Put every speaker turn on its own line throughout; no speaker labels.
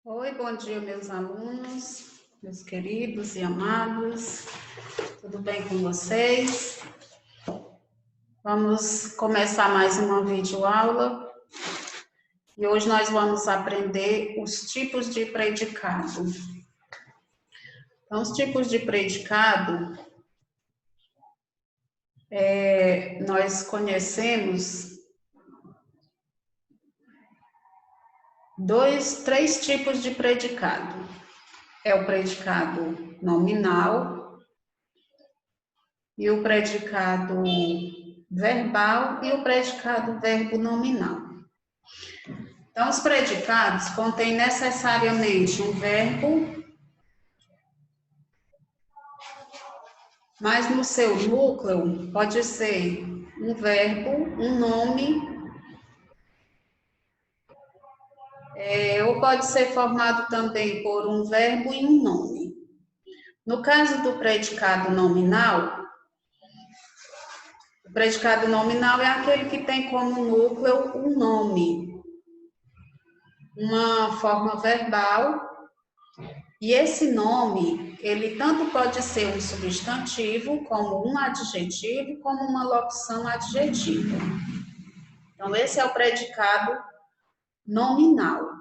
Oi, bom dia, meus alunos, meus queridos e amados. Tudo bem com vocês? Vamos começar mais uma videoaula e hoje nós vamos aprender os tipos de predicado. Então, os tipos de predicado, nós conhecemos três tipos de predicado. É o predicado nominal e o predicado verbal e o predicado verbo nominal. Então, os predicados contêm necessariamente um verbo, mas no seu núcleo pode ser um verbo, um nome, ou pode ser formado também por um verbo e um nome. No caso do predicado nominal, o predicado nominal é aquele que tem como núcleo um nome, uma forma verbal, e esse nome, ele tanto pode ser um substantivo, como um adjetivo, como uma locução adjetiva. Então, esse é o predicado nominal.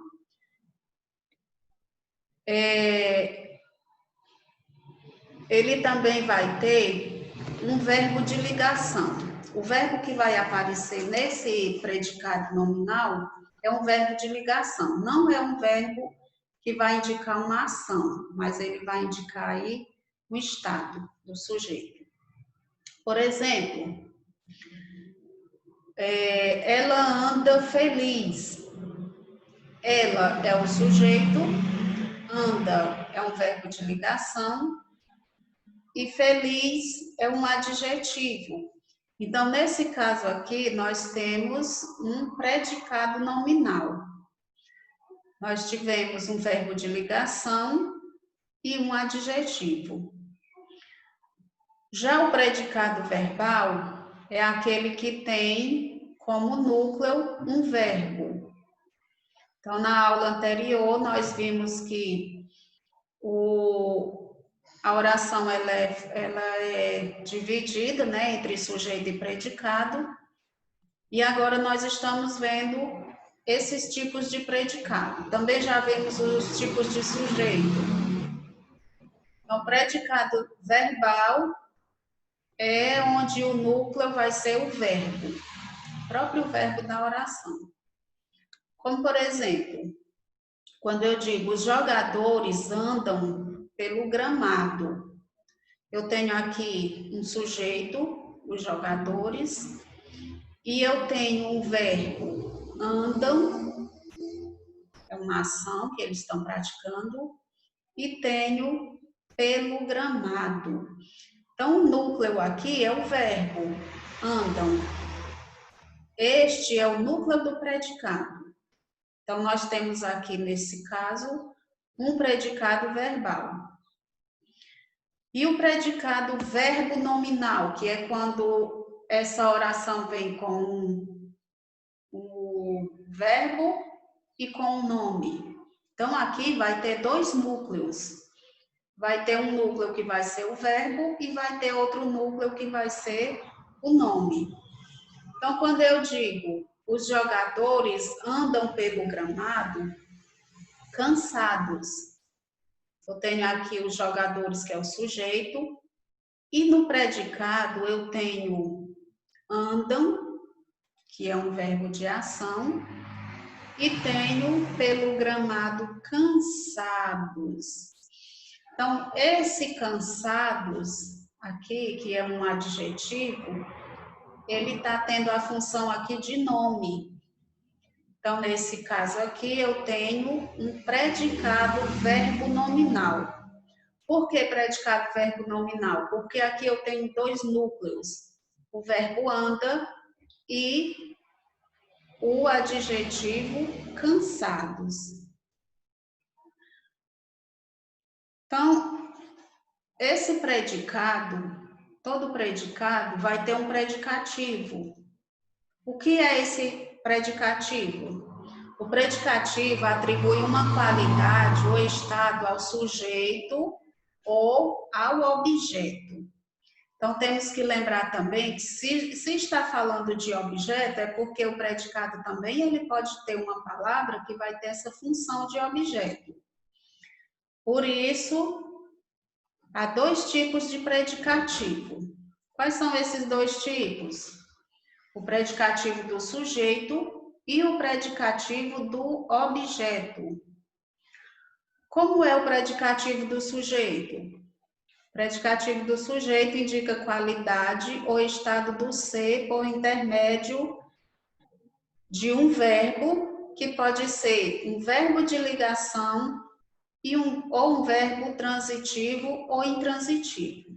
Ele também vai ter um verbo de ligação. O verbo que vai aparecer nesse predicado nominal é um verbo de ligação. Não é um verbo que vai indicar uma ação, mas ele vai indicar aí o estado do sujeito. Por exemplo, ela anda feliz. Ela é o sujeito, anda é um verbo de ligação e feliz é um adjetivo. Então, nesse caso aqui, nós temos um predicado nominal. Nós tivemos um verbo de ligação e um adjetivo. Já o predicado verbal é aquele que tem como núcleo um verbo. Então, na aula anterior, nós vimos que a oração ela é dividida, né, entre sujeito e predicado. E agora nós estamos vendo esses tipos de predicado. Também já vimos os tipos de sujeito. Então, predicado verbal é onde o núcleo vai ser o verbo, o próprio verbo da oração. Como, por exemplo, quando eu digo os jogadores andam pelo gramado, eu tenho aqui um sujeito, os jogadores, e eu tenho um verbo, andam, é uma ação que eles estão praticando, e tenho pelo gramado. Então, o núcleo aqui é o verbo, andam. Este é o núcleo do predicado. Então, nós temos aqui, nesse caso, um predicado verbal. E o predicado verbo nominal, que é quando essa oração vem com o verbo e com o nome. Então, aqui vai ter dois núcleos. Vai ter um núcleo que vai ser o verbo e vai ter outro núcleo que vai ser o nome. Então, quando eu digo os jogadores andam pelo gramado cansados, eu tenho aqui os jogadores, que é o sujeito, e no predicado eu tenho andam, que é um verbo de ação, e tenho pelo gramado cansados. Então, esse cansados aqui, que é um adjetivo, ele está tendo a função aqui de nome. Então, nesse caso aqui, eu tenho um predicado verbo nominal. Por que predicado verbo nominal? Porque aqui eu tenho dois núcleos. O verbo anda e o adjetivo cansados. Então, esse predicado, todo predicado vai ter um predicativo. O que é esse predicativo? O predicativo atribui uma qualidade ou estado ao sujeito ou ao objeto. Então, temos que lembrar também que se está falando de objeto, é porque o predicado também ele pode ter uma palavra que vai ter essa função de objeto. Por isso, há dois tipos de predicativo. Quais são esses dois tipos? O predicativo do sujeito e o predicativo do objeto. Como é o predicativo do sujeito? O predicativo do sujeito indica qualidade ou estado do ser por intermédio de um verbo, que pode ser um verbo de ligação ou um verbo transitivo ou intransitivo.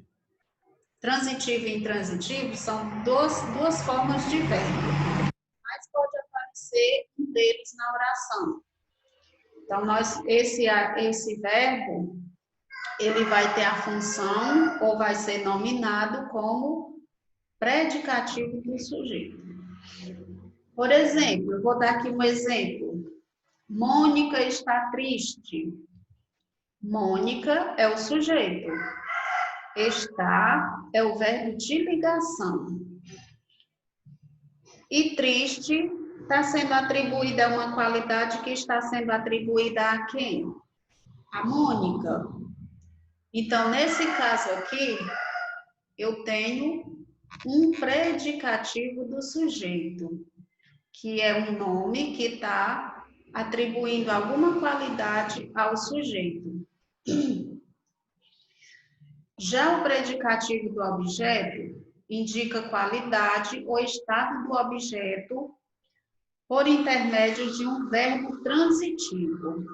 Transitivo e intransitivo são duas formas de verbo, mas pode aparecer um deles na oração. Então, esse verbo, ele vai ter a função ou vai ser nominado como predicativo do sujeito. Por exemplo, eu vou dar aqui um exemplo. Mônica está triste. Mônica é o sujeito. Está é o verbo de ligação. E triste está sendo atribuída a uma qualidade que está sendo atribuída a quem? A Mônica. Então, nesse caso aqui, eu tenho um predicativo do sujeito, que é um nome que está atribuindo alguma qualidade ao sujeito. Já o predicativo do objeto indica qualidade ou estado do objeto por intermédio de um verbo transitivo.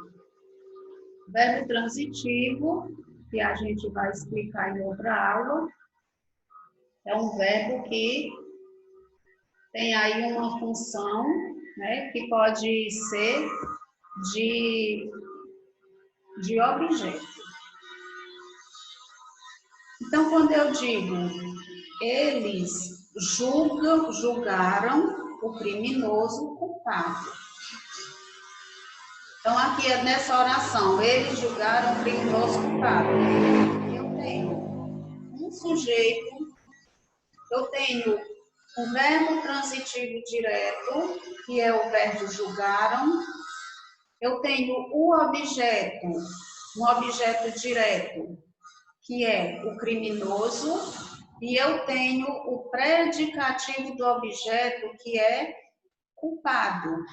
Verbo transitivo, que a gente vai explicar em outra aula, é um verbo que tem aí uma função, né, que pode ser de objeto. Então, quando eu digo eles julgaram o criminoso culpado. Então, aqui nessa oração, eles julgaram o criminoso culpado. Eu tenho um sujeito, eu tenho um verbo transitivo direto, que é o verbo julgaram. Eu tenho o objeto, um objeto direto, que é o criminoso. E eu tenho o predicativo do objeto, que é culpado.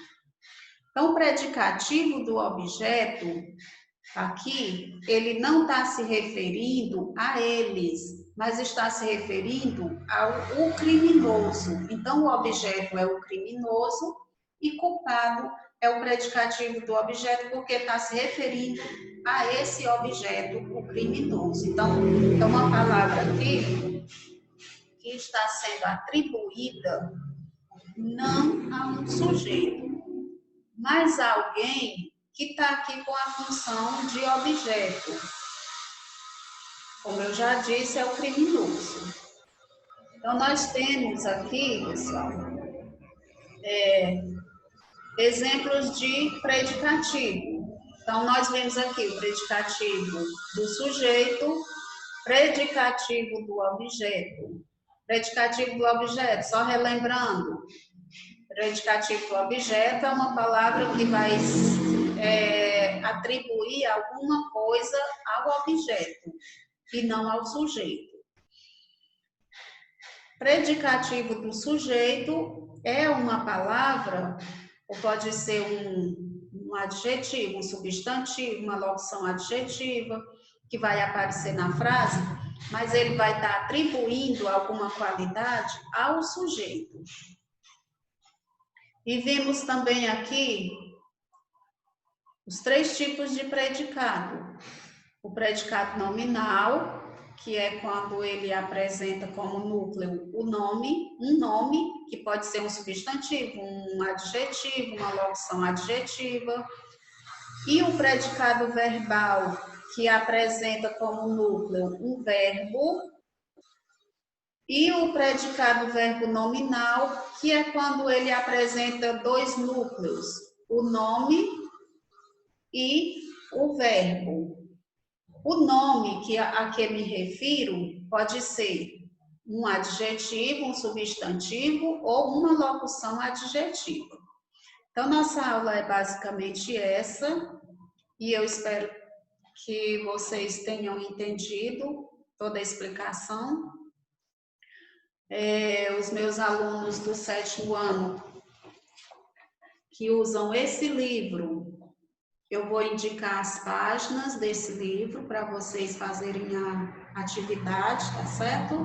Então, o predicativo do objeto, aqui, ele não está se referindo a eles, mas está se referindo ao criminoso. Então, o objeto é o criminoso e culpado é o predicativo do objeto, porque está se referindo a esse objeto, o criminoso. Então, é uma palavra aqui que está sendo atribuída não a um sujeito, mas a alguém que está aqui com a função de objeto. Como eu já disse, é o criminoso. Então, nós temos aqui, pessoal, exemplos de predicativo. Então, nós vemos aqui o predicativo do sujeito, predicativo do objeto. Predicativo do objeto, só relembrando, predicativo do objeto é uma palavra que vai atribuir alguma coisa ao objeto e não ao sujeito. Predicativo do sujeito é uma palavra, ou pode ser um adjetivo, um substantivo, uma locução adjetiva, que vai aparecer na frase, mas ele vai estar atribuindo alguma qualidade ao sujeito. E vimos também aqui os três tipos de predicado. O predicado nominal, que é quando ele apresenta como núcleo o nome, um nome, que pode ser um substantivo, um adjetivo, uma locução adjetiva. E o predicado verbal, que apresenta como núcleo um verbo. E o predicado verbo nominal, que é quando ele apresenta dois núcleos, o nome e o verbo. O nome a que me refiro pode ser um adjetivo, um substantivo ou uma locução adjetiva. Então, nossa aula é basicamente essa, e eu espero que vocês tenham entendido toda a explicação. Os meus alunos do 7º ano que usam esse livro, eu vou indicar as páginas desse livro para vocês fazerem a atividade, tá certo?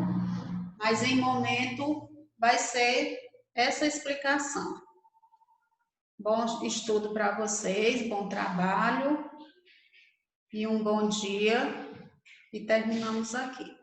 Mas em momento vai ser essa explicação. Bom estudo para vocês, bom trabalho e um bom dia. E terminamos aqui.